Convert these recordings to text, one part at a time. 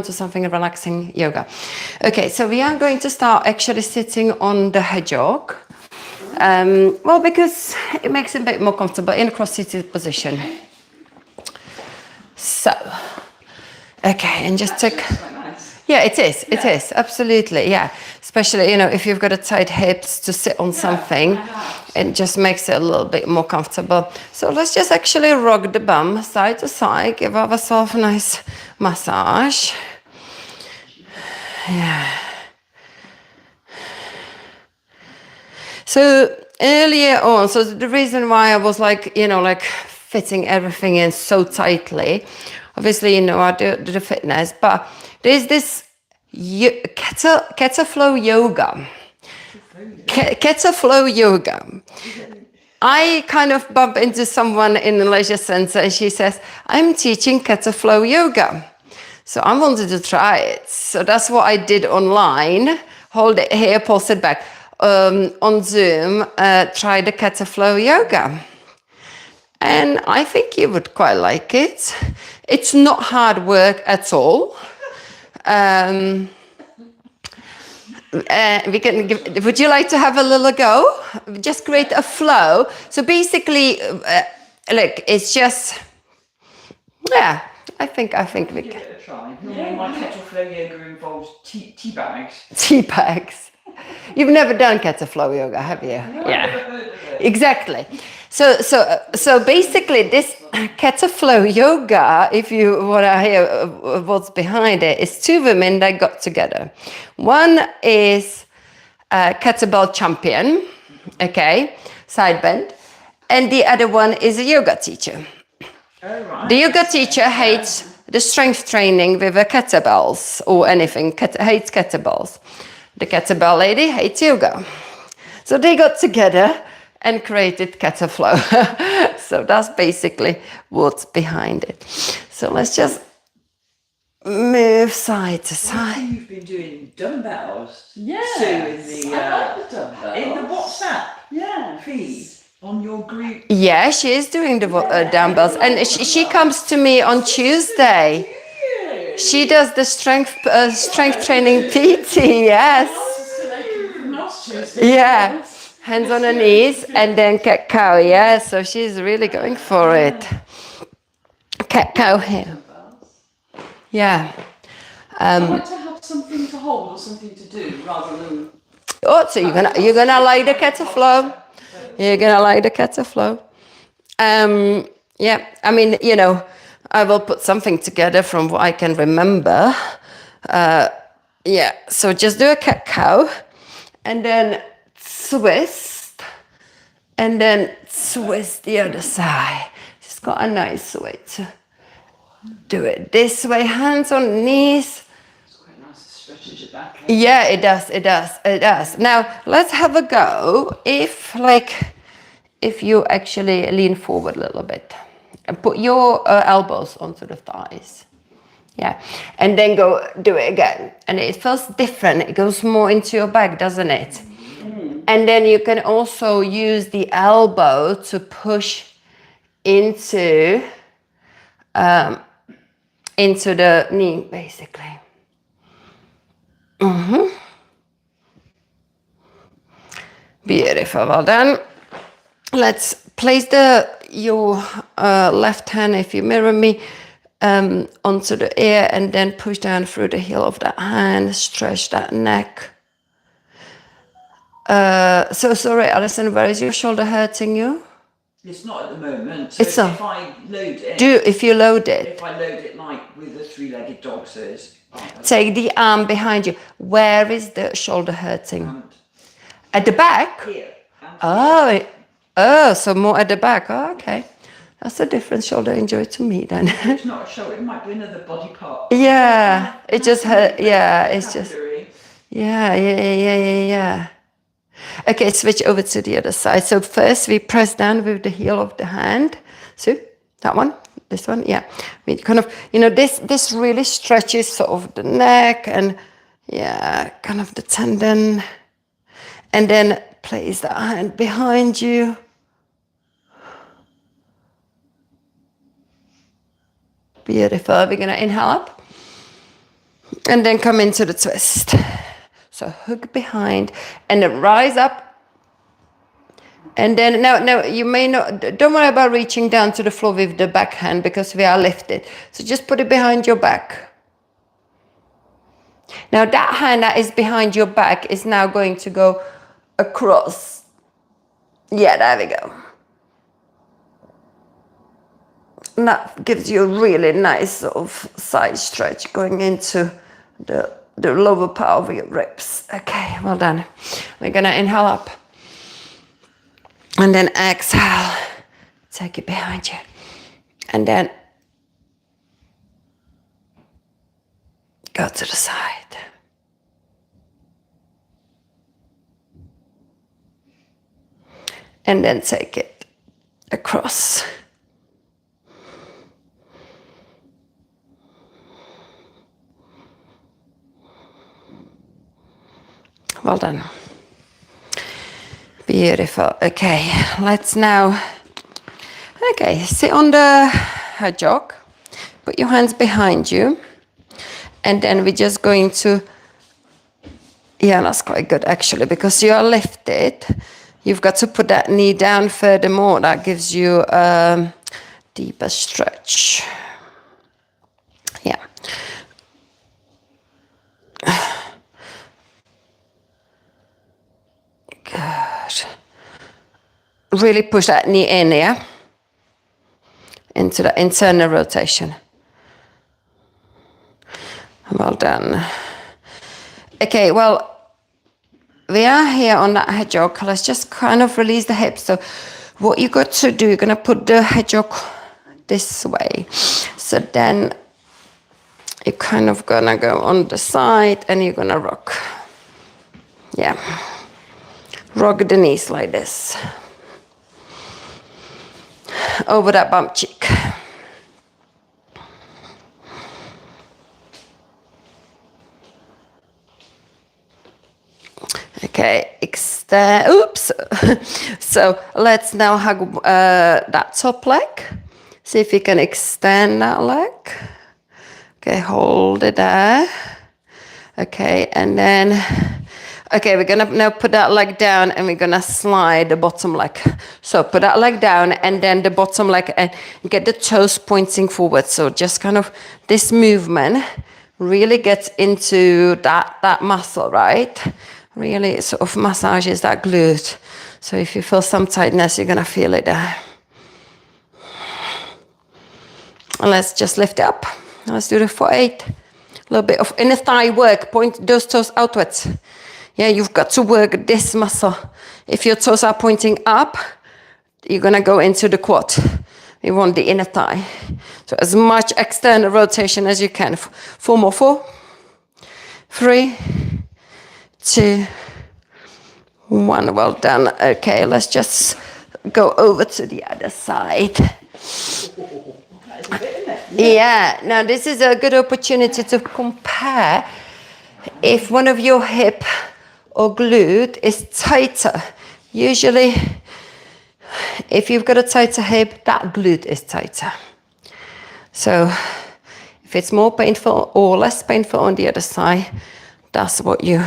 to something relaxing yoga. Okay, so we are going to start actually sitting on the hedgehog. Well, because it makes it a bit more comfortable in a cross-seated position. So, okay, and just take... Yeah, it is. It is, absolutely, yeah. Especially, you know, if you've got a tight hips to sit on something, it just makes it a little bit more comfortable. So let's just actually rock the bum side to side, give ourselves a nice massage. Yeah. So earlier on, so the reason why I was like, you know, like fitting everything in so tightly, obviously, you know, I do the fitness, but there's this Keta flow yoga. Keta flow yoga. I kind of bump into someone in the leisure center and she says, I'm teaching Keta flow yoga. So I wanted to try it. So that's what I did online. Hold it here, pulse it back. On Zoom, try the Keta flow yoga. And I think you would quite like it. It's not hard work at all. We can give, would you like to have a little go? Just create a flow. So basically, look, it's just, yeah, I think we can. Give it a try. Normally my Keta flow yoga involves tea bags. Tea bags. You've never done Keta flow yoga, have you? No, Yeah, exactly. So basically, this Keta flow yoga, if you want to hear what's behind it, is two women that got together. One is a kettlebell champion, okay, side bend, and the other one is a yoga teacher. Oh, right. The yoga teacher hates the strength training with the kettlebells or anything, hates kettlebells. The kettlebell lady hates yoga. So they got together and created Keta flow. So that's basically what's behind it. So let's just move side to side. You've been doing dumbbells. Yes, Sue, in the, I like the dumbbells. in the WhatsApp feed on your group. Yeah, she is doing the dumbbells. And she comes to me on Tuesday. She does the strength training PT, yes. Yeah, hands on her knees and then cat cow, yeah. So she's really going for it. Cat cow here. Yeah. I like to have something to hold or something to do rather than. Oh, so you're gonna like the Keta flow. You're gonna like the Keta flow. Yeah, I mean, you know, I will put something together from what I can remember. Yeah, so just do a cat cow, and then twist, and then twist the other side. It's got a nice way to do it this way, hands on knees. It's quite nice, it stretches your back. Yeah, it does. Now, let's have a go. If you actually lean forward a little bit and put your elbows onto the thighs. Yeah, and then go do it again. And it feels different. It goes more into your back, doesn't it? Mm. And then you can also use the elbow to push into the knee, basically. Mm-hmm. Beautiful, well done. Let's place your left hand, if you mirror me, onto the ear and then push down through the heel of that hand, stretch that neck. So sorry, Alison, where is your shoulder hurting you? It's not at the moment, so it's not. if I load it... If you load it. If I load it like with the three-legged dog, so it's... Take the arm behind you. Where is the shoulder hurting? At the back? Here. Oh, so more at the back. Oh, okay. That's a different shoulder injury to me then. It's not a shoulder, it might be another body part. Yeah, it just hurt. Yeah, it's just... Yeah. Okay, switch over to the other side. So first we press down with the heel of the hand. So that one, this one, yeah. We kind of, you know, this really stretches sort of the neck and yeah, kind of the tendon. And then place the hand behind you. Beautiful. We're gonna inhale up. And then come into the twist. So hook behind and then rise up. And then now you may not, don't worry about reaching down to the floor with the backhand because we are lifted. So just put it behind your back. Now that hand that is behind your back is now going to go across. Yeah, there we go. And that gives you a really nice sort of side stretch going into the lower part of your ribs. Okay, well done. We're gonna inhale up. And then exhale. Take it behind you. And then go to the side. And then take it across. Well done. Beautiful. Okay, let's now, sit on the hedgehog. Put your hands behind you. And then we're just going to, yeah, that's quite good actually, because you are lifted. You've got to put that knee down furthermore. That gives you a deeper stretch. Yeah. Good. Really push that knee in, yeah? Into the internal rotation. Well done. Okay, well, we are here on that hedgehog. Let's just kind of release the hips. So what you got to do, you're going to put the hedgehog this way. So then you're kind of going to go on the side and you're going to rock. Yeah. Rock the knees like this. Over that bump cheek. Okay, extend, oops. So let's now hug that top leg. See if you can extend that leg. Okay, hold it there. Okay, and then, okay, we're gonna now put that leg down and we're gonna slide the bottom leg. So put that leg down and then the bottom leg and get the toes pointing forward. So just kind of this movement really gets into that muscle, right? Really sort of massages that glute. So if you feel some tightness, you're gonna feel it there. And let's just lift it up. Let's do the 4-8. A little bit of inner thigh work. Point those toes outwards. Yeah, you've got to work this muscle. If your toes are pointing up, you're gonna go into the quad. You want the inner thigh. So as much external rotation as you can. 4 more. 4, 3, 2, 1. Well done. Okay, let's just go over to the other side. Yeah, now this is a good opportunity to compare if one of your hip or glute is tighter. Usually, if you've got a tighter hip, that glute is tighter. So if it's more painful or less painful on the other side, that's what you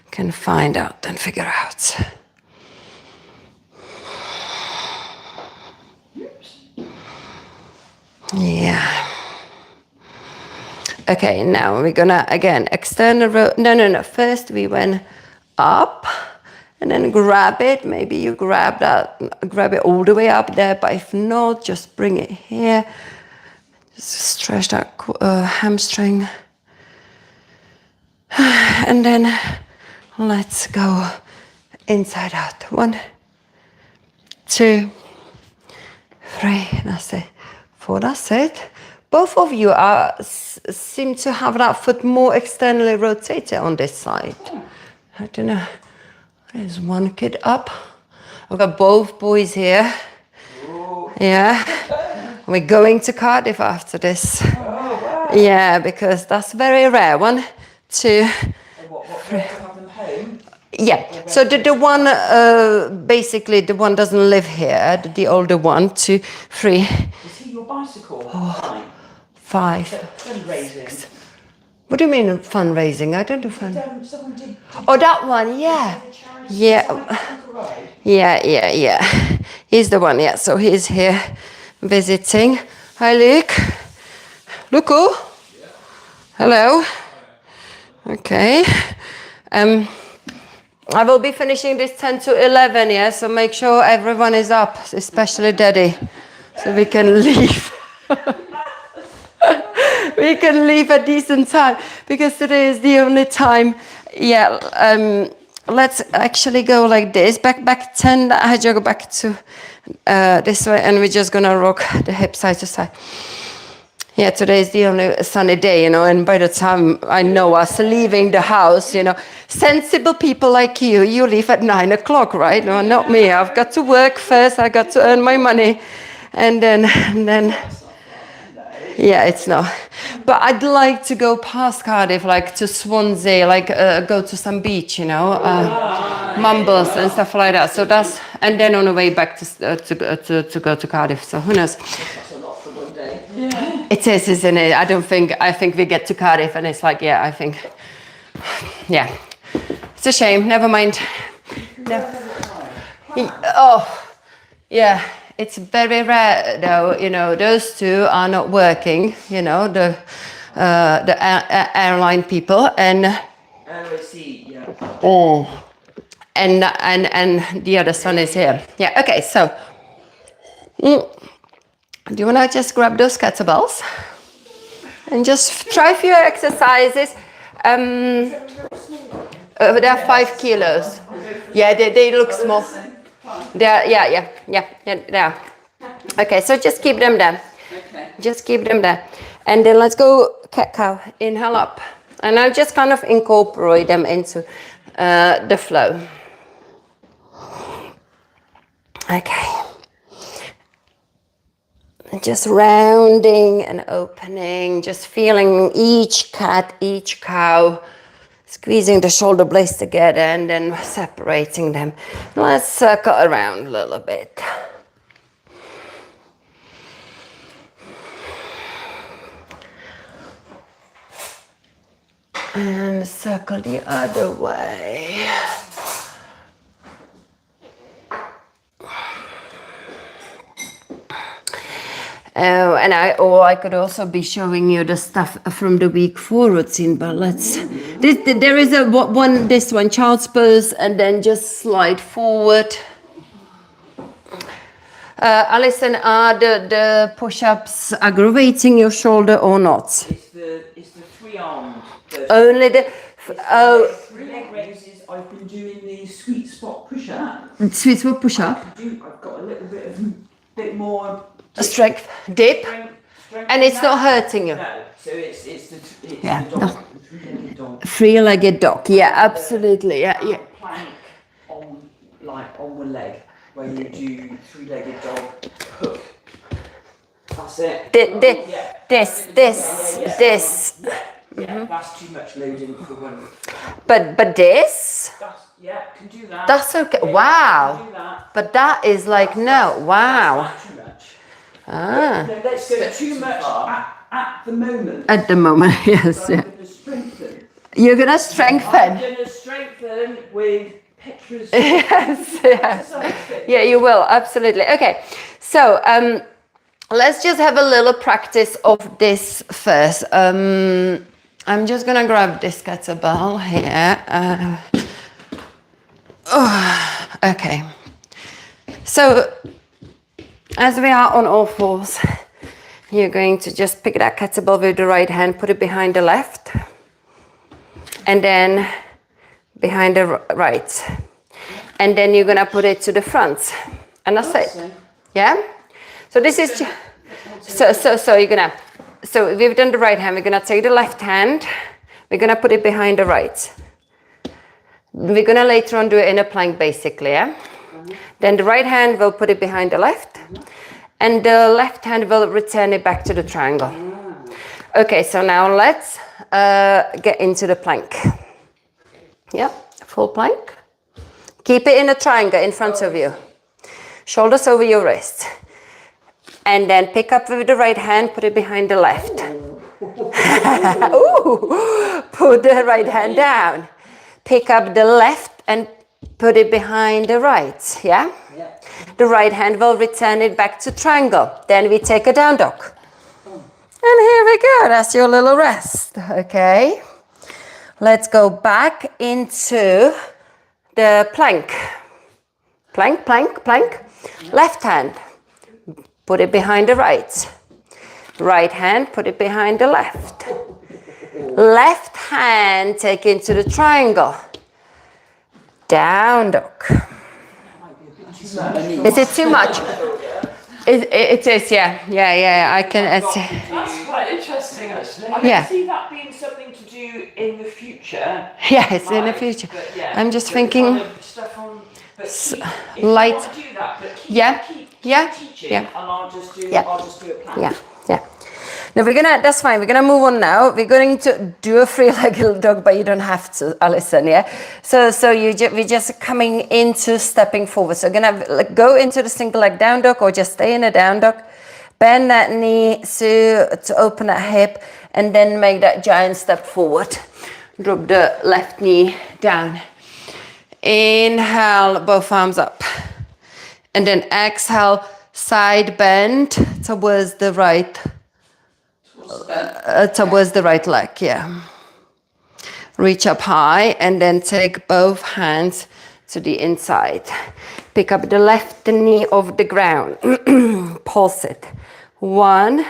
can find out and figure out. Yeah. Okay, now we're gonna again extend the rope. No. First we went up and then grab it. Maybe you grab it all the way up there, but if not, just bring it here. Just stretch that hamstring. And then let's go inside out. 1, 2, 3. That's it. 4. That's it. Both of you seem to have that foot more externally rotated on this side. I don't know. There's one kid up. I've got both boys here. Ooh. Yeah. We're going to Cardiff after this. Oh, wow. Yeah, because that's very rare. 1, 2, 3. Have them home? Yeah. So the one, basically the one doesn't live here. The older one. 2, 3. Is he your bicycle? 5. 6. What do you mean fundraising? I don't do fun. Someone did Oh, that one, yeah. the charity Yeah. parade. Yeah. He's the one, yeah. So he's here visiting. Hi, Luke. Luku? Hello. Okay. I will be finishing this 10 to 11, yeah? So make sure everyone is up, especially Daddy, so we can leave. We can leave at decent time because today is the only time. Yeah, let's actually go like this. Back 10, I go back to this way, and we're just gonna rock the hip side to side. Yeah, today is the only sunny day, you know, and by the time I know us leaving the house, you know, sensible people like you leave at 9 o'clock, right? No, not me. I've got to work first. I got to earn my money, and then yeah, it's not. But I'd like to go past Cardiff, like to Swansea, like go to some beach, you know, Mumbles and stuff like that. So that's, and then on the way back to go to Cardiff. So who knows? That's a lot for one day. Yeah. It is, isn't it? I think we get to Cardiff and it's like, yeah, I think, yeah. It's a shame. Never mind. Oh, yeah. It's very rare, though. You know, those two are not working. You know, the airline people and. LAC, yeah. Oh. And the other son is here. Yeah. Okay. So, do you wanna just grab those kettlebells and just try a few exercises? They're 5 kilos. Yeah, they look small. Yeah, they are. Okay, so just keep them there. Okay. Just keep them there. And then let's go cat-cow, inhale up. And I'll just kind of incorporate them into the flow. Okay. Just rounding and opening, just feeling each cat, each cow, squeezing the shoulder blades together and then separating them. Let's circle around a little bit. And circle the other way. And I could also be showing you the stuff from the week 4 routine, but let's. There is this one, child's pose, and then just slide forward. Alison, are the push-ups aggravating your shoulder or not? It's the 3 armed. Only the. Oh. 3 leg raises. I've been doing the sweet spot push-up. Sweet spot push-up. I've got a little bit more. Strength, dip, Strength and it's not hurting you. No, so it's the Yeah, dog, no. the 3-legged dog. 3-legged dog. Yeah, absolutely. Yeah. Plank on one leg, where you do 3-legged dog hook. That's it. This. Yeah, that's too much loading for one. But this. Can do that. That's okay. Yeah, Wow. can do that. But that is like no. Wow. That's too much. Ah. No, let's go too much at the moment. At the moment, yes. I'm Yeah. going to strengthen. You're gonna strengthen. I'm going to strengthen with Petra's. Yes. Yeah, you will absolutely. Okay. So let's just have a little practice of this first. I'm just gonna grab this kettlebell here. Okay. So as we are on all fours, you're going to just pick that kettlebell with the right hand, put it behind the left, and then behind the right. And then you're gonna put it to the front. And that's it. Yeah? So this is so you're gonna, so we've done the right hand, we're gonna take the left hand, we're gonna put it behind the right. We're gonna later on do it in a plank basically, yeah? Then the right hand will put it behind the left, and the left hand will return it back to the triangle. Okay, so now let's get into the plank. Yeah, full plank. Keep it in a triangle in front of you. Shoulders over your wrist. And then pick up with the right hand, put it behind the left. Ooh. Put the right hand down. Pick up the left and put it behind the right, yeah? Yeah. The right hand will return it back to triangle. Then we take a down dog. And here we go, that's your little rest, okay? Let's go back into the plank. Plank, plank, plank. Left hand, put it behind the right. Right hand, put it behind the left. Left hand, take into the triangle. Down dog. Is it too much? It is, yeah. I can. That's quite interesting, actually. I can Yeah. see that being something to do in the future. Yes, in the Right, future. but yeah, I'm just the thinking. kind of stuff on, but keep, if light- you want to do that, but keep, Yeah, keep yeah, teaching, yeah. and I'll just do Yeah. a plan. Yeah. No, that's fine. We're gonna move on now. We're going to do a three-legged dog, but you don't have to, Alison, yeah? So we're just coming into stepping forward. So gonna go into the single leg down dog or just stay in a down dog. Bend that knee to open that hip and then make that giant step forward. Drop the left knee down. Inhale, both arms up. And then exhale, side bend towards the right leg, yeah. Reach up high and then take both hands to the inside. Pick up the left knee off the ground. Pulse it. 1,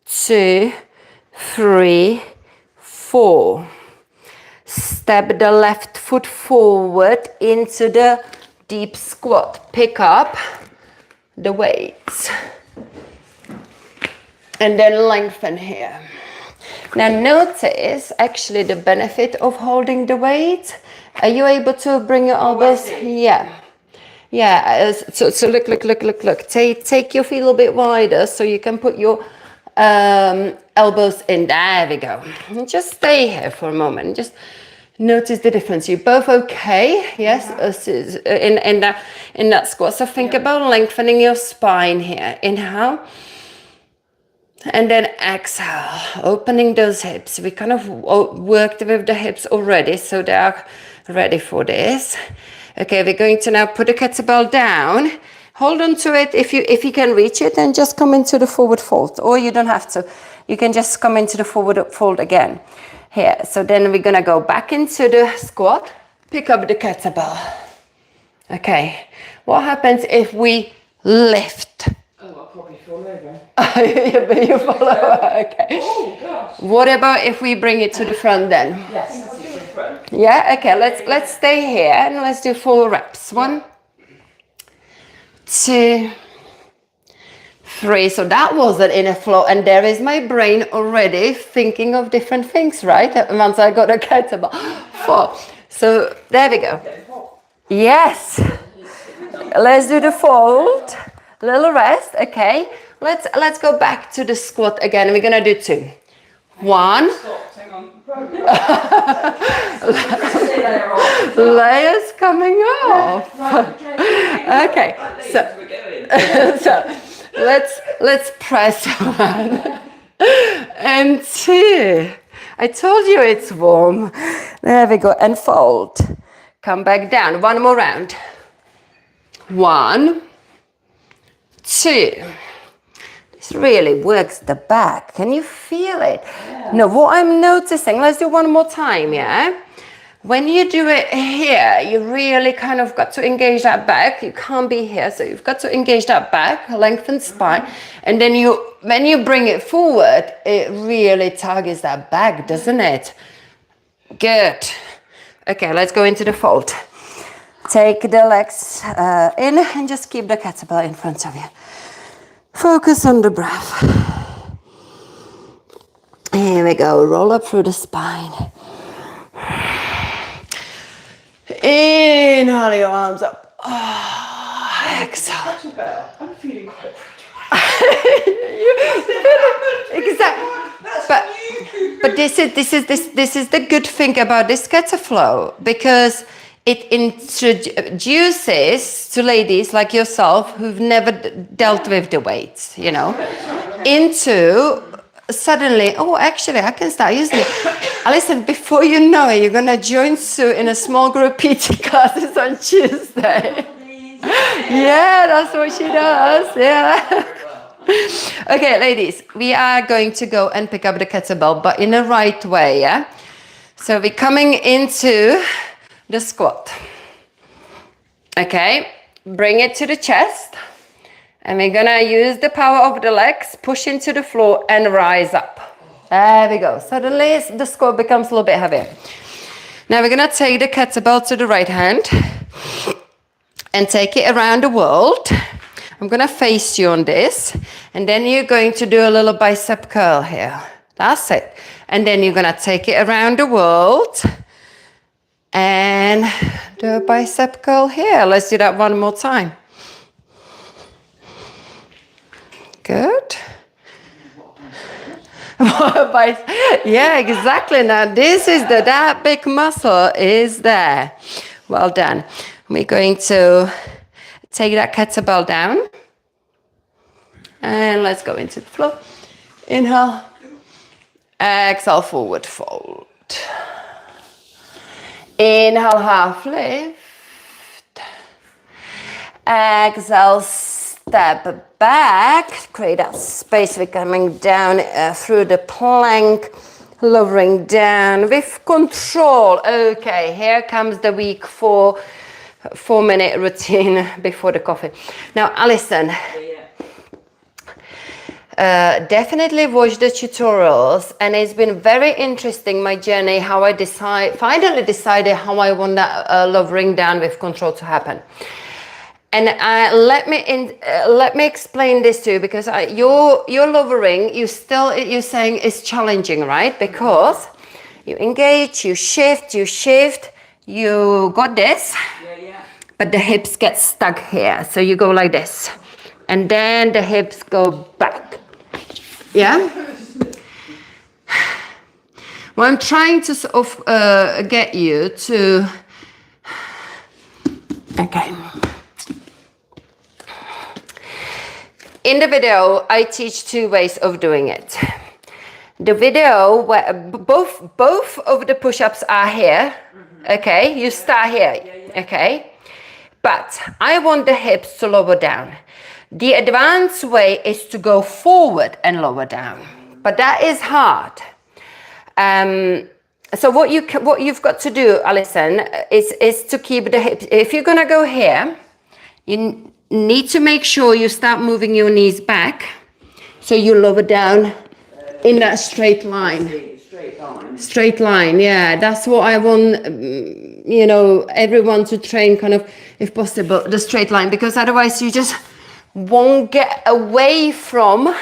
2, 3, 4. Step the left foot forward into the deep squat. Pick up the weights. And then lengthen here. Now notice actually the benefit of holding the weight. Are you able to bring your elbows? Yeah. So look. Take your feet a little bit wider so you can put your elbows in. There we go. And just stay here for a moment. Just notice the difference. You're both okay? Yes. In that squat. So think about lengthening your spine here. Inhale. And then exhale, opening those hips. We kind of worked with the hips already, so they are ready for this. Okay, we're going to now put the kettlebell down. Hold on to it if you can reach it, and just come into the forward fold. Or you don't have to. You can just come into the forward fold again. Here, so then we're gonna go back into the squat. Pick up the kettlebell. Okay, what happens if we lift? Oh, I'll probably fall over. You follow, okay. Oh gosh. What about if we bring it to the front then? Yes, that's the front. Yeah, okay, let's stay here and let's do 4 reps. 1, 2, 3. So that wasn't in a flow, and there is my brain already thinking of different things, right? Once I got a kettlebell. 4. So there we go. Yes. Let's do the fold. Little rest, okay. Let's go back to the squat again. We're gonna do 2. 1. Hang on. Layers coming off. Okay, so let's press 1 and 2. I told you it's warm. There we go, and fold. Come back down. 1 more round. 1, 2. This really works the back. Can you feel it? Yeah. No, what I'm noticing, let's do 1 more time, yeah? When you do it here, you really kind of got to engage that back. You can't be here, so you've got to engage that back, lengthen spine. And then when you bring it forward, it really targets that back, doesn't it? Good. Okay, let's go into the fold. Take the legs in and just keep the kettlebell in front of you. Focus on the breath. Here we go. Roll up through the spine. Inhale your arms up. Oh, exhale. I'm feeling quite Exactly. But this is the good thing about this kettleflow, because it introduces to ladies like yourself who've never dealt with the weights, into suddenly, oh, actually, I can start using it. Listen, before you know it, you're gonna join Sue in a small group PT classes on Tuesday. Yeah, that's what she does. Yeah. Okay, ladies, we are going to go and pick up the kettlebell, but in the right way, yeah? So we're coming into the squat. Okay, bring it to the chest. And we're gonna use the power of the legs, push into the floor and rise up. There we go. Suddenly the squat becomes a little bit heavier. Now we're gonna take the kettlebell to the right hand and take it around the world. I'm gonna face you on this. And then you're going to do a little bicep curl here. That's it. And then you're gonna take it around the world and do a bicep curl here. Let's do that one more time. Good. Yeah, exactly. Now this is that big muscle is there. Well done. We're going to take that kettlebell down. And let's go into the floor. Inhale. Exhale, forward fold. Inhale, half lift. Exhale, step back. Create that space. We're coming down through the plank, lowering down with control. Okay, here comes the week 4-minute routine before the coffee. Now, Alison, definitely watch the tutorials, and it's been very interesting, my journey, how I finally decided how I want that lowering down with control to happen. And let me explain this to you, because your lowering, you're saying is challenging, right? Because you engage, you shift, you got this, but the hips get stuck here. So you go like this, and then the hips go back. Yeah? Well, I'm trying to sort of get you to, okay. In the video, I teach 2 ways of doing it. The video where both of the push-ups are here, okay? You start here, okay? But I want the hips to lower down. The advanced way is to go forward and lower down, but that is hard. So what you've got to do, Alison, is to keep the hips. If you're gonna go here, you need to make sure you start moving your knees back, so you lower down in that straight line. Straight line, yeah. That's what I want, everyone to train, kind of, if possible, the straight line, because otherwise you just won't get away from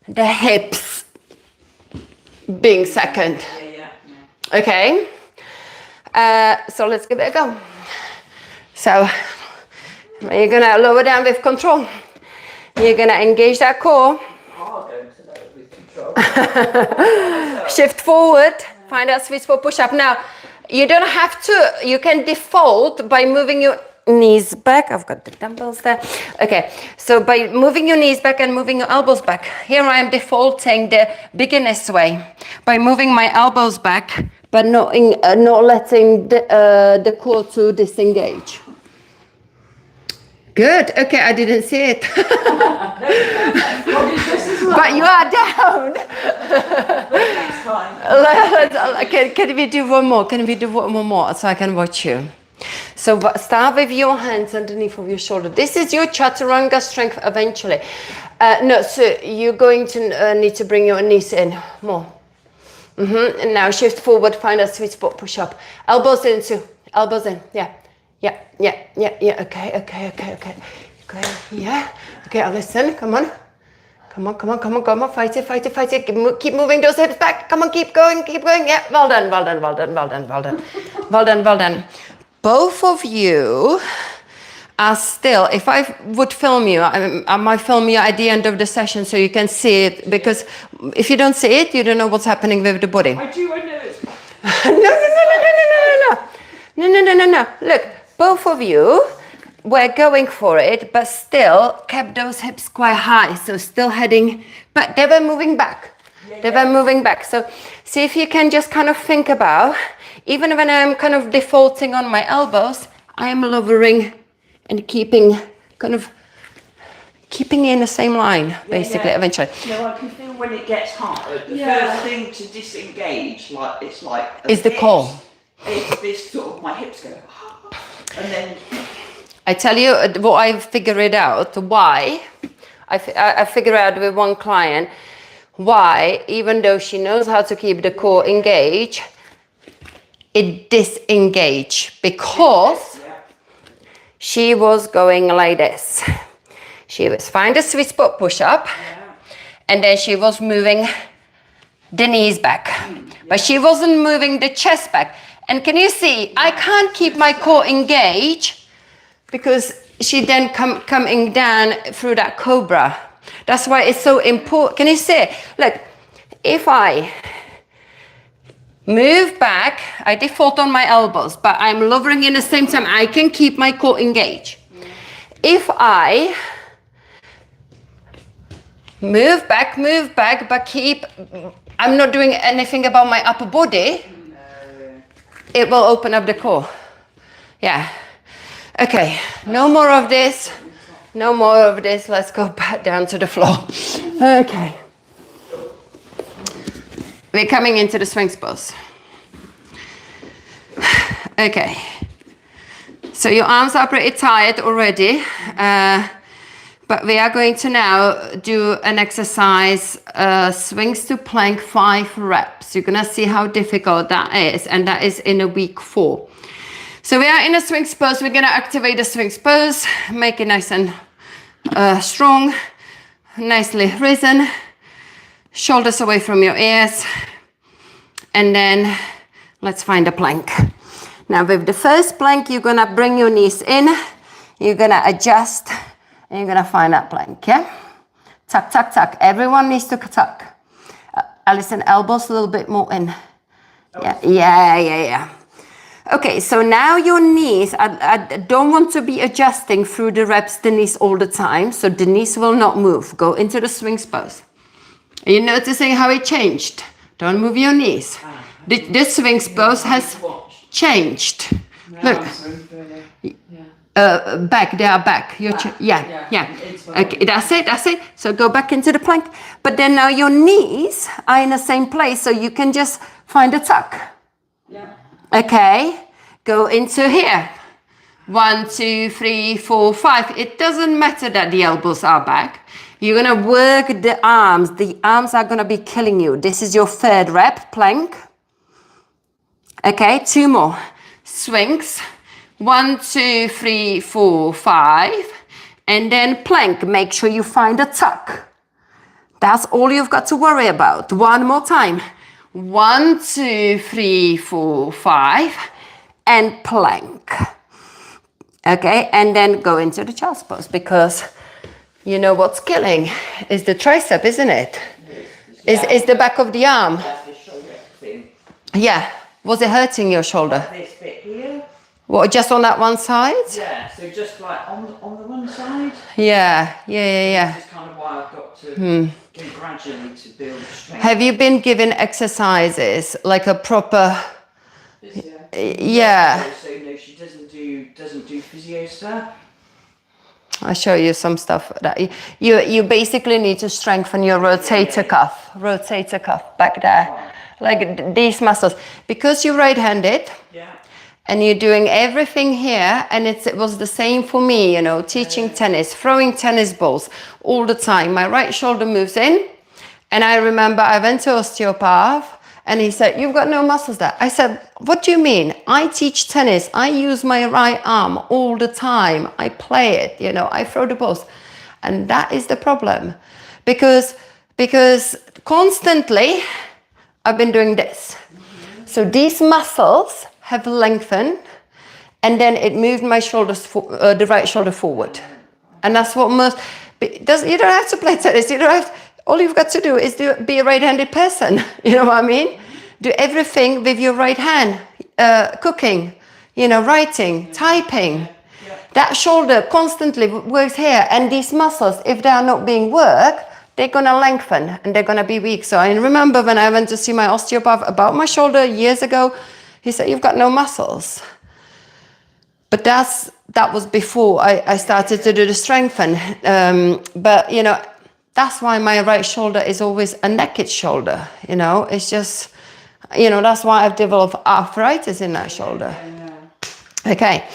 the hips being second. Okay? So let's give it a go. So you're gonna lower down with control. You're gonna engage that core. Shift forward, find that sweet spot push up. Now, you don't have to, you can default by moving your knees back. I've got the dumbbells there. Okay, so by moving your knees back and moving your elbows back. Here I am defaulting the beginner's way by moving my elbows back, but not letting the core to disengage. Good. Okay, I didn't see it. But you are down. Can we do one more? Can we do one more so I can watch you? So start with your hands underneath of your shoulder. This is your chaturanga strength eventually. No, so you're going to need to bring your knees in more. And now shift forward, find a sweet spot, push up. Elbows in, Sue. Elbows in, yeah. Yeah. Okay. Yeah. Okay, listen, come on. Fight it. Keep moving those hips back. Come on, keep going. Yeah, well done. Both of you are still, if I would film you, I might film you at the end of the session so you can see it, because if you don't see it, you don't know what's happening with the body. I do, I know it. No. Look, both of you were going for it, but still kept those hips quite high. So still heading, but they were moving back. They were moving back. So see if you can just kind of think about, even when I'm kind of defaulting on my elbows, I am lowering and keeping in the same line, basically, eventually. No, I can feel when it gets hard. The Yeah. first thing to disengage, like it's like Is the core. It's this sort of my hips go, and then I tell you what I figured out, why. I figured out with one client why, even though she knows how to keep the core engaged, it disengaged because she was going like this. She was find a sweet spot push up, and then she was moving the knees back, but she wasn't moving the chest back. And can you see, I can't keep my core engaged because she then coming down through that cobra. That's why it's so important. Can you see? Look, if I move back, I default on my elbows, but I'm lowering in the same time, I can keep my core engaged. If I move back, but I'm not doing anything about my upper body, it will open up the core. Yeah. Okay, no more of this. No more of this. Let's go back down to the floor. Okay. We're coming into the swing pose. Okay. So your arms are pretty tired already. But we are going to now do an exercise, swings to plank 5 reps. You're gonna see how difficult that is, and that is in a week 4. So we are in a swing pose. We're gonna activate the swing pose, make it nice and strong, nicely risen, shoulders away from your ears, and then let's find a plank. Now with the first plank, you're gonna bring your knees in, you're gonna adjust, and you're gonna find that plank, yeah? Tuck, tuck, tuck. Everyone needs to tuck. Alison, elbows a little bit more in. Yeah. Okay, so now your knees, I don't want to be adjusting through the reps the knees all the time, so the knees will not move. Go into the swing pose. Are you noticing how it changed? Don't move your knees. The swing pose has changed. Look. Back, they are back. Yeah. Okay, that's it. So go back into the plank. But then now your knees are in the same place, so you can just find a tuck. Yeah. Okay, go into here. 1, 2, 3, 4, 5. It doesn't matter that the elbows are back. You're gonna work the arms. The arms are gonna be killing you. This is your 3rd rep, plank. Okay, 2 more. Swings. 1, 2, 3, 4, 5. And then plank. Make sure you find a tuck. That's all you've got to worry about. 1 more time. 1, 2, 3, 4, 5. And plank. Okay, and then go into the child's pose, because you know what's killing is the tricep, isn't it? Is the back of the arm. Yeah. Was it hurting your shoulder? This bit here. What, just on that one side? Yeah, so just like on the one side. Yeah. This is kind of why I've got to go gradually to build strength. Have you been given exercises like a proper? Yeah. So no, she doesn't do physio stuff. I'll show you some stuff that you basically need to strengthen your rotator cuff back there, like these muscles, because you're right-handed. Yeah. And you're doing everything here, and it was the same for me, you know, teaching tennis, throwing tennis balls all the time. My right shoulder moves in, and I remember I went to osteopath, and he said, "You've got no muscles there." I said, "What do you mean? I teach tennis. I use my right arm all the time. I play it, you know, I throw the balls." And that is the problem, because constantly I've been doing this. So these muscles have lengthened, and then it moved my shoulders, the right shoulder forward. And that's what most, you don't have to play tennis, all you've got to do is be a right-handed person, you know what I mean? Do everything with your right hand, cooking, you know, writing, typing. That shoulder constantly works here, and these muscles, if they are not being worked, they're gonna lengthen and they're gonna be weak. So I remember when I went to see my osteopath about my shoulder years ago, he said, you've got no muscles. But that was before I started to do the strengthen. But you know, that's why my right shoulder is always a naked shoulder. You know, it's just, you know, that's why I've developed arthritis in that shoulder. Okay,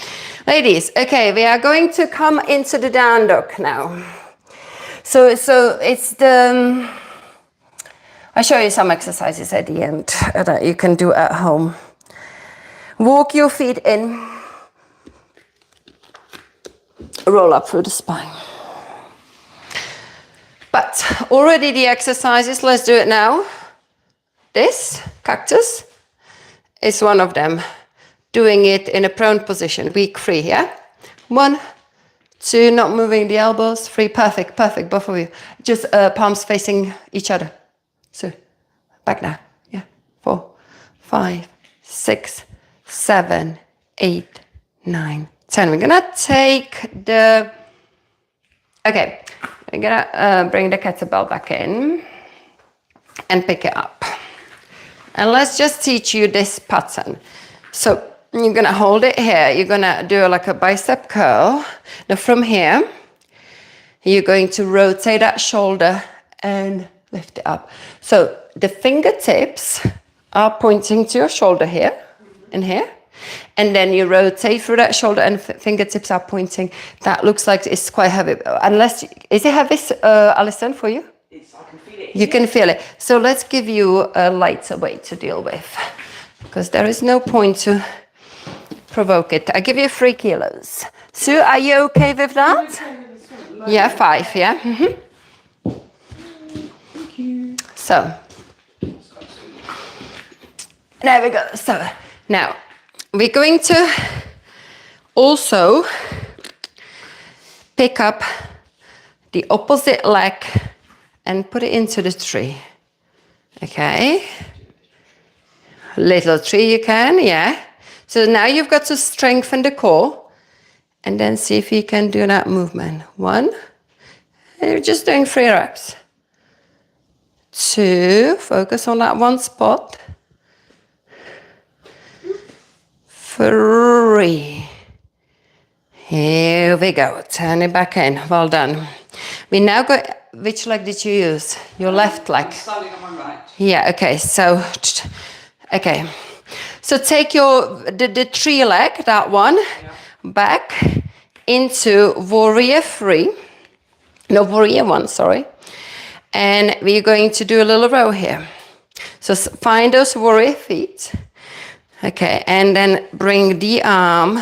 ladies. Okay, we are going to come into the down dog now. So it's the. I'll show you some exercises at the end that you can do at home. Walk your feet in. Roll up through the spine. But already the exercises, let's do it now. This cactus is one of them. Doing it in a prone position, week 3, yeah? 1, 2, not moving the elbows, 3, perfect, both of you. Just palms facing each other. So, back now, yeah? 4, 5, 6, 7, 8, 9, 10. We're gonna take the, okay, we're gonna bring the kettlebell back in and pick it up. And let's just teach you this pattern. So you're gonna hold it here, you're gonna do like a bicep curl. Now from here, you're going to rotate that shoulder and lift it up. So the fingertips are pointing to your shoulder here and here. And then you rotate through that shoulder and fingertips are pointing. That looks like it's quite heavy. Unless, is it heavy, Alison, for you? I can feel it. You can feel it. So let's give you a lighter weight to deal with, because there is no point to provoke it. I give you 3 kilos. Sue, are you okay with that? Yeah, 5, yeah? Mm-hmm. Thank you. So, there we go. So, now, we're going to also pick up the opposite leg and put it into the tree. Okay? Little tree you can, yeah. So now you've got to strengthen the core and then see if you can do that movement. 1, and you're just doing 3 reps. 2, focus on that one spot. 3. Here we go. Turn it back in. Well done. We now go. Which leg did you use? Your left leg. I'm standing on my right. Yeah. Okay. So, okay. So take your the tree leg, that one, back into warrior 3. No, warrior 1. Sorry. And we're going to do a little row here. So find those warrior feet. Okay, and then bring the arm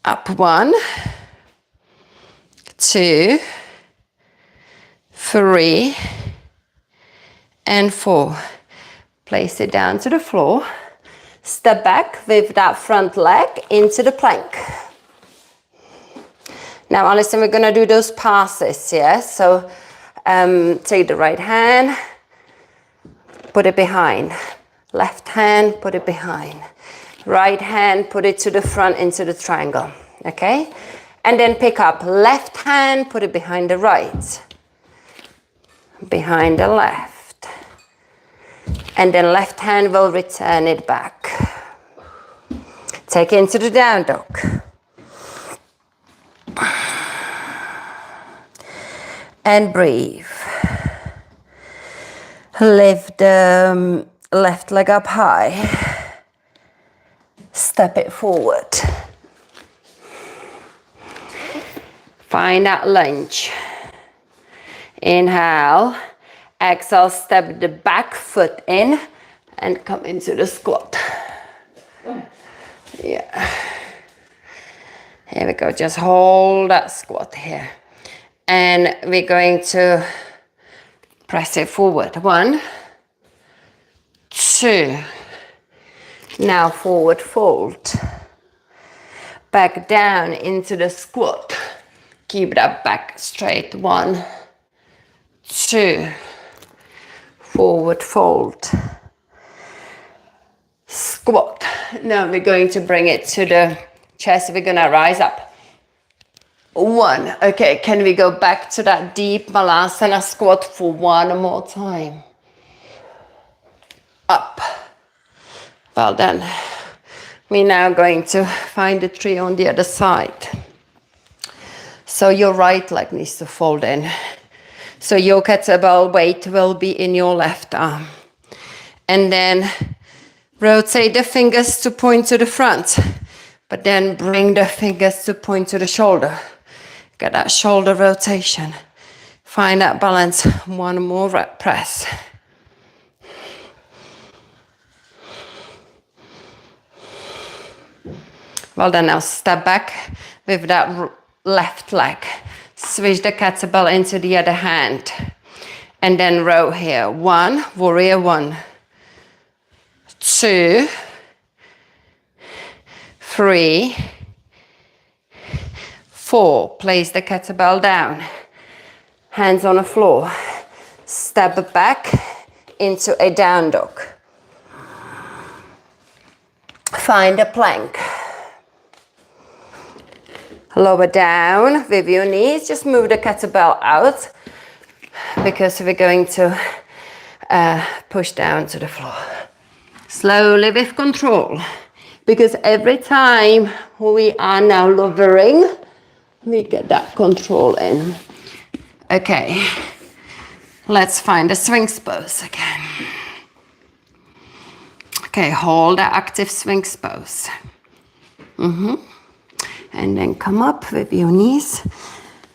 up. 1, 2, 3, and 4. Place it down to the floor. Step back with that front leg into the plank. Now, Alison, we're gonna do those passes, yeah? So take the right hand, put it behind. Left hand, put it behind. Right hand, put it to the front into the triangle, okay? And then pick up left hand, put it behind the right. Behind the left. And then left hand will return it back. Take it into the down dog. And breathe. Lift the left leg up high. Step it forward. Find that lunge. Inhale. Exhale, step the back foot in and come into the squat. Yeah. Here we go. Just hold that squat here. And we're going to press it forward. 1, 2. Now forward fold. Back down into the squat. Keep that back straight. 1, 2. Forward fold. Squat. Now we're going to bring it to the chest. We're going to rise up. 1. Okay, can we go back to that deep Malasana squat for one more time? Up. Well done. We're now going to find the tree on the other side. So your right leg needs to fold in. So your kettlebell weight will be in your left arm. And then rotate the fingers to point to the front. But then bring the fingers to point to the shoulder. Get that shoulder rotation. Find that balance. One more rep press. Well done. Now step back with that left leg. Switch the kettlebell into the other hand. And then row here. 1, warrior 1. 2, 3, 4. Place the kettlebell down. Hands on the floor. Step back into a down dog. Find a plank. Lower down with your knees. Just move the kettlebell out because we're going to push down to the floor. Slowly with control. Because every time we are now lowering, we get that control in. Okay, let's find the swings pose again. Okay, hold the active swings pose. And then come up with your knees.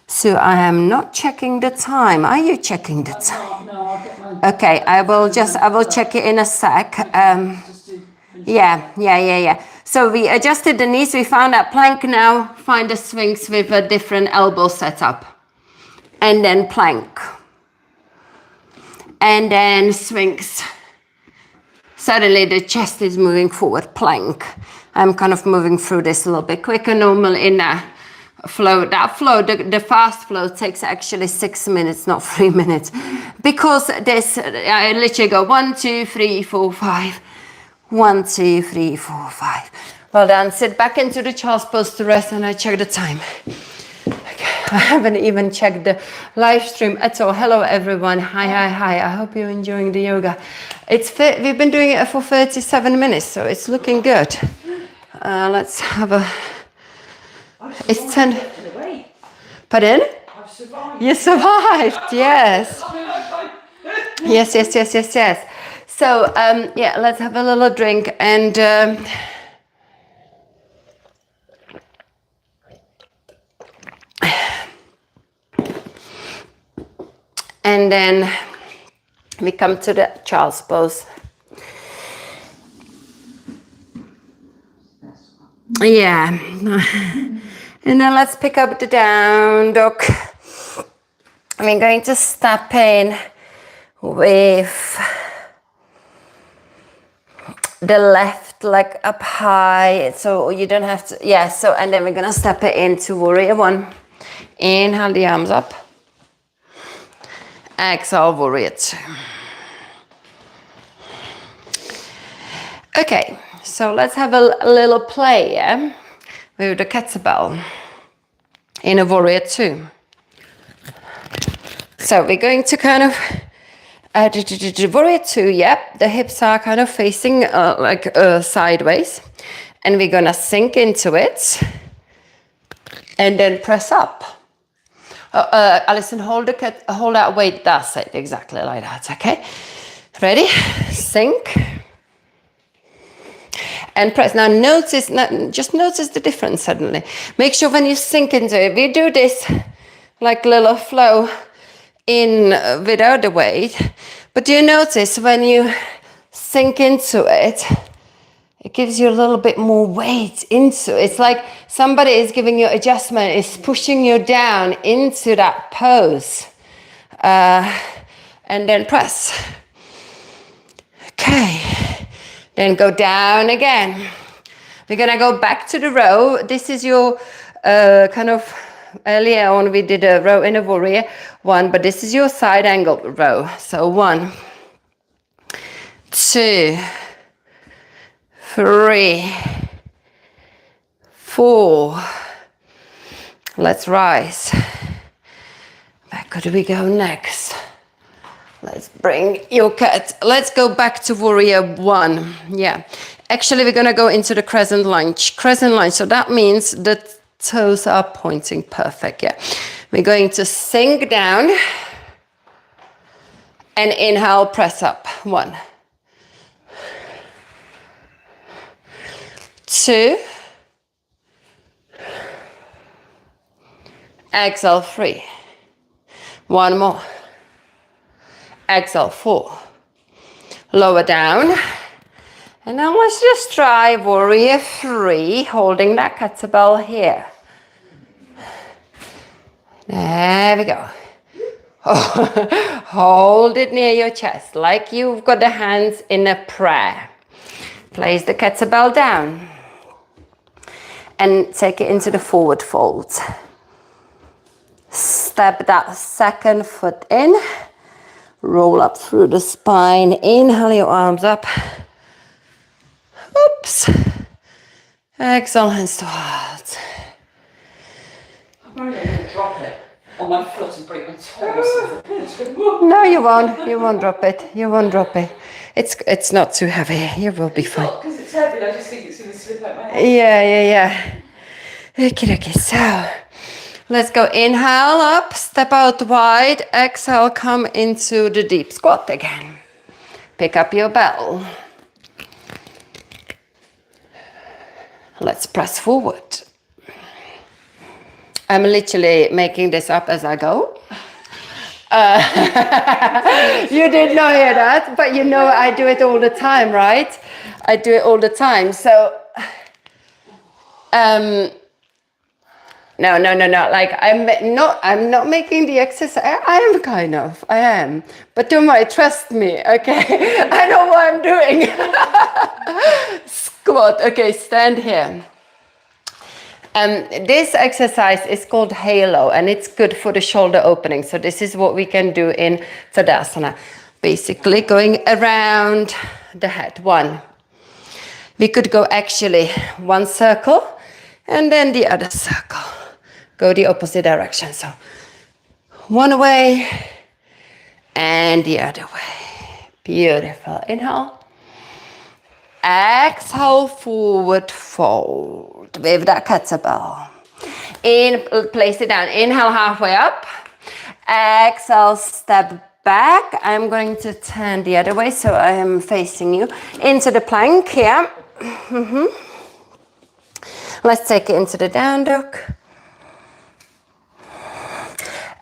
So I am not checking the time. Are you checking the time? No, I'll get my... Okay, I will check it in a sec. Yeah. So we adjusted the knees, we found that plank. Now find the swings with a different elbow setup. And then plank. And then swings. Suddenly the chest is moving forward, plank. I'm kind of moving through this a little bit quicker. Normal in a flow. That flow, the fast flow takes actually 6 minutes, not 3 minutes. Because this, I literally go 1, 2, 3, 4, 5. 1, 2, 3, 4, 5. Well done. Sit back into the child's pose to rest and I check the time. Okay. I haven't even checked the live stream at all. Hello everyone. Hi. I hope you're enjoying the yoga. We've been doing it for 37 minutes, so it's looking good. Let's have a... It's 10... Pardon? I've survived. You survived, yes. Yes. So, yeah, let's have a little drink and... and then we come to the child's pose. Yeah. And then let's pick up the down dog. We're going to step in with the left leg up high, so you don't have to, yeah, so, and then we're gonna step it into warrior 1. Inhale the arms up. Exhale, warrior 2. Okay, so let's have a little play, yeah, with the kettlebell in a warrior 2. So we're going to kind of warrior 2, yep, the hips are kind of facing sideways, and we're gonna sink into it and then press up. Alison, hold that weight, that's it, exactly like that, okay? Ready? Sink and press. Now just notice the difference suddenly. Make sure when you sink into it, we do this like little flow in without the weight, but do you notice when you sink into it, it gives you a little bit more weight into it. It's like somebody is giving you adjustment, is pushing you down into that pose. And then press. Okay. Then go down again. We're gonna go back to the row. This is your kind of, earlier on we did a row in a warrior 1, but this is your side angle row. So 1, 2, 3, 4, Let's rise. Where could we go next? Let's bring your cat. Let's go back to warrior one. Yeah. Actually, we're going to go into the crescent lunge. Crescent lunge. So that means the toes are pointing perfect. Yeah. We're going to sink down and inhale, press up. 1, 2. Exhale, 3. 1 more. Exhale, 4. Lower down. And now let's just try warrior 3, holding that kettlebell here. There we go. Oh, hold it near your chest, like you've got the hands in a prayer. Place the kettlebell down. And take it into the forward fold. Step that second foot in. Roll up through the spine. Inhale your arms up. Oops. Exhale, hands to heart. I'm going to drop it on my foot and break my toes. No, you won't. You won't drop it. You won't drop it. It's not too heavy. You will be fine. Because it's heavy, I just think it's going to slip out my head. Yeah. Okay. So let's go. Inhale up, step out wide. Exhale, come into the deep squat again. Pick up your bell. Let's press forward. I'm literally making this up as I go. You did not hear that, but you know I do it all the time, right? I do it all the time. So, no. Like I'm not making the exercise. I am. But don't worry, trust me, okay? I know what I'm doing. Squat. Okay, stand here. This exercise is called halo, and it's good for the shoulder opening. So this is what we can do in Tadasana. Basically going around the head. 1. We could go actually 1 circle and then the other circle. Go the opposite direction. So 1 way and the other way. Beautiful. Inhale. Exhale, forward fold with that kettlebell. Place it down. Inhale, halfway up. Exhale, step back. I'm going to turn the other way, so I am facing you into the plank here. Let's take it into the down dog.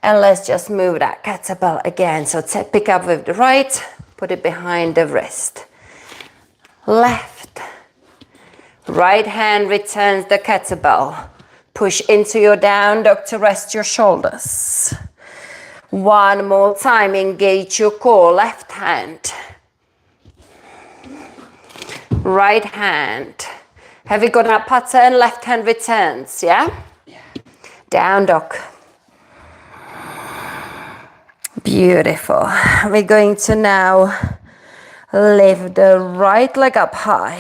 And let's just move that kettlebell again. So pick up with the right, put it behind the wrist. Left. Right hand returns the kettlebell. Push into your down dog to rest your shoulders. 1 more time, engage your core. Left hand. Right hand. Have you got that pattern? Left hand returns, yeah? Down dog. Beautiful. We're going to now lift the right leg up high.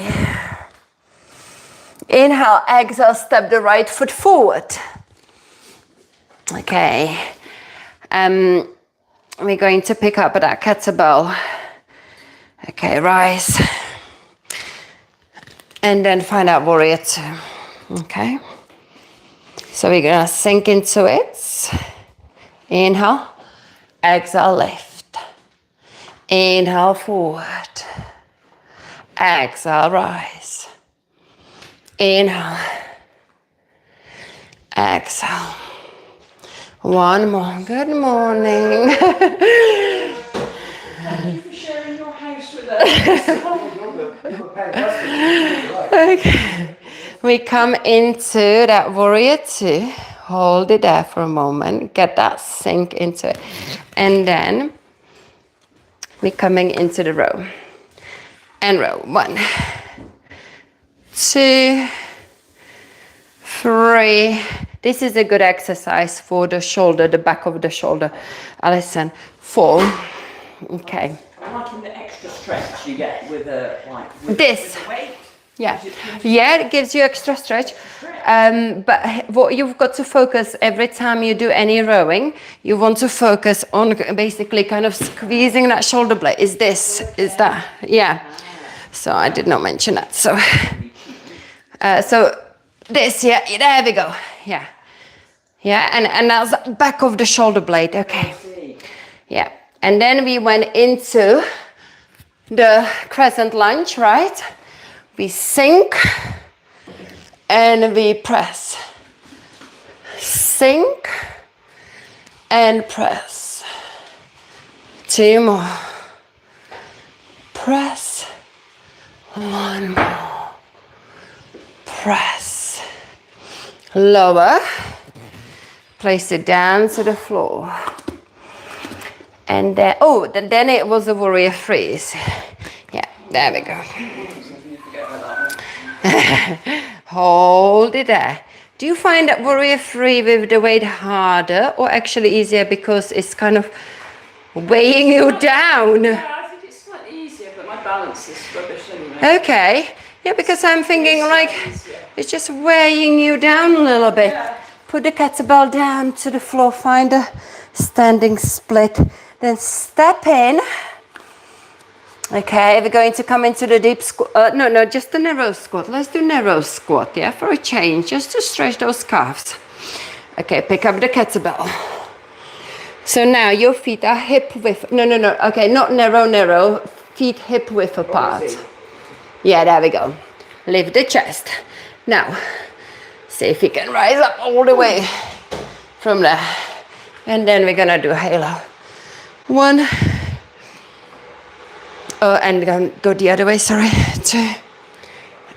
Inhale, exhale, step the right foot forward. Okay. We're going to pick up that kettlebell. Okay, rise. And then find out warrior 2. Okay. So we're going to sink into it. Inhale, exhale, lift. Inhale, forward. Exhale, rise. Inhale. Exhale. 1 more. Good morning. Thank you for sharing your house with us. Okay. We come into that warrior 2. Hold it there for a moment. Get that sink into it. And then we're coming into the row. And row. 1, 2, 3. This is a good exercise for the shoulder, the back of the shoulder. Alison, 4. Okay. I'm liking the extra stretch you get with a This. with the weight. Yeah, yeah, it gives you extra stretch. But what you've got to focus every time you do any rowing, you want to focus on basically kind of squeezing that shoulder blade. Is that? Yeah. So I did not mention that. So, so this, yeah, there we go. Yeah. Yeah, and that's the back of the shoulder blade. Okay. Yeah. And then we went into the crescent lunge, right? We sink and we press. Sink and press. 2 more. Press. 1 more. Press. Lower. Place it down to the floor. And then, then it was a warrior freeze. Yeah, there we go. Hold it there. Do you find that warrior free with the weight harder or actually easier because it's kind of weighing you down? Yeah, I think it's slightly easier, but my balance is rubbish anyway. Okay. Yeah, because I'm thinking like it's just weighing you down a little bit. Yeah. Put the kettlebell down to the floor, find a standing split, then step in. Okay, we're going to come into the deep squat. No, just the narrow squat. Let's do narrow squat, yeah, for a change, just to stretch those calves. Okay, pick up the kettlebell. So now your feet are hip width. No. Okay, not narrow. Feet hip width apart. Yeah, there we go. Lift the chest. Now, see if you can rise up all the way from there. And then we're gonna do a halo. 1. And go the other way, sorry. 2.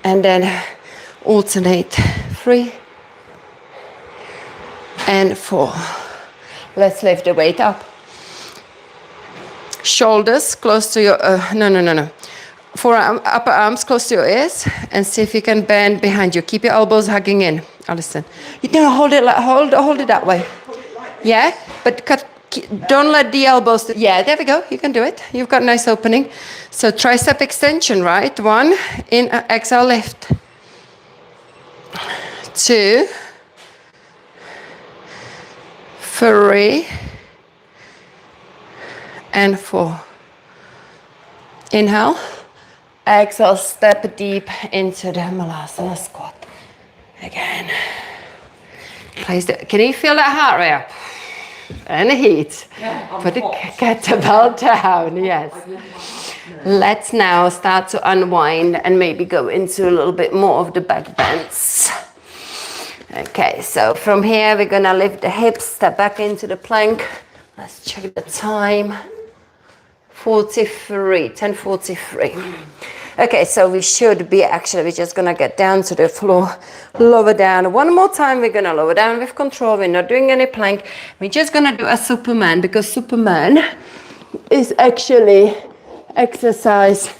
And then alternate. 3. And 4. Let's lift the weight up. Shoulders close to your, no. Forearm, upper arms close to your ears, and see if you can bend behind you. Keep your elbows hugging in, Alison. You don't hold it that way. Yeah, but don't let the elbows. Yeah, there we go. You can do it. You've got a nice opening. So tricep extension, right? 1, in, exhale, lift. 2, 3, and 4. Inhale. Exhale, step deep into the Malasana squat. Again. Can you feel that heart rate up? And the heat. Yeah, put the kettlebell down, yes. Let's now start to unwind and maybe go into a little bit more of the back bends. Okay, so from here we're gonna lift the hips, step back into the plank. Let's check the time. 10:43. Okay, so we should be we're just gonna get down to the floor, lower down. One more time, we're gonna lower down with control. We're not doing any plank. We're just gonna do a Superman because Superman is actually exercise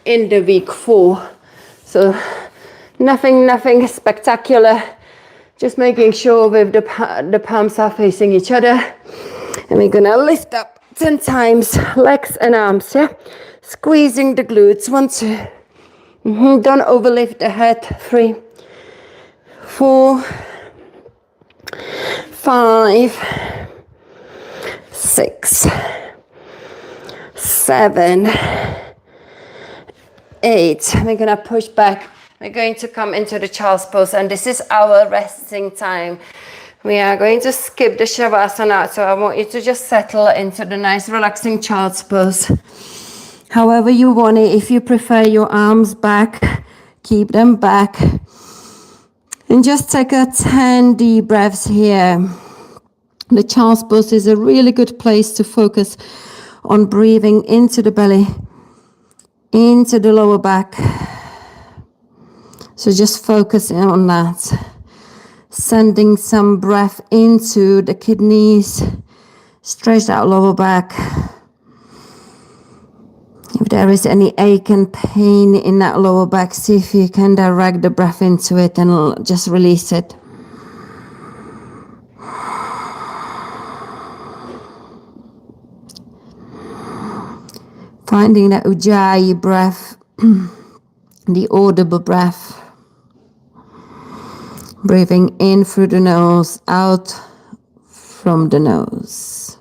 in the week 4. So nothing spectacular. Just making sure with the palms are facing each other. And we're gonna lift up 10 times, legs and arms, yeah? Squeezing the glutes, 1, 2. Don't overlift the head, 3, 4, 5, 6, 7, 8. We're gonna push back. We're going to come into the child's pose, and this is our resting time. We are going to skip the Shavasana, so I want you to just settle into the nice relaxing child's pose. However you want it. If you prefer your arms back, keep them back. And just take a 10 deep breaths here. The child's pose is a really good place to focus on breathing into the belly, into the lower back. So just focusing on that. Sending some breath into the kidneys. Stretch that lower back. If there is any ache and pain in that lower back, see if you can direct the breath into it and just release it. Finding that Ujjayi breath the audible breath. Breathing in through the nose, out from the nose.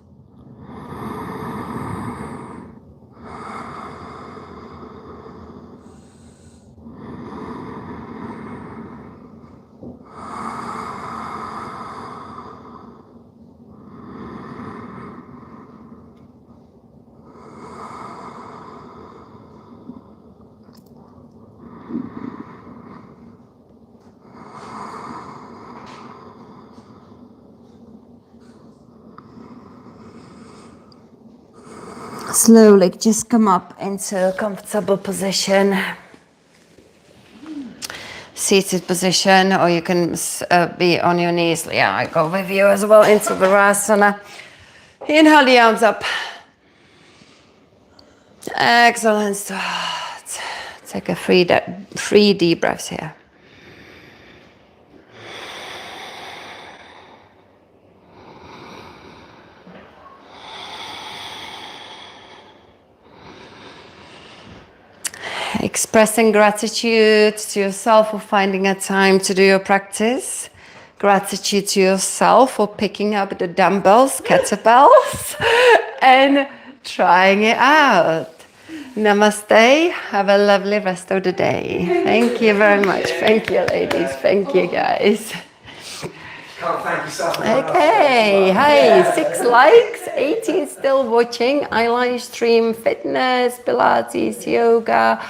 Slowly just come up into a comfortable position, seated position, or you can be on your knees. Yeah, I go with you as well into Virasana. Inhale the arms up. Exhale and start. Take a three deep breaths here. Expressing gratitude to yourself for finding a time to do your practice. Gratitude to yourself for picking up the dumbbells, kettlebells, and trying it out. Namaste. Have a lovely rest of the day. Thank you very much. Thank you, ladies. Thank you, guys. Can't thank yourself. Okay, hi, 6 likes, 18 still watching. I live stream fitness, Pilates, yoga.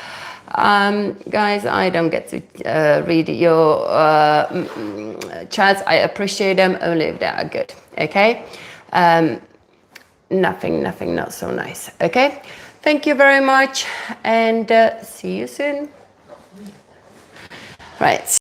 Guys, I don't get to read your chats. I appreciate them only if they are good, okay? Nothing not so nice, okay? Thank you very much and see you soon. Right.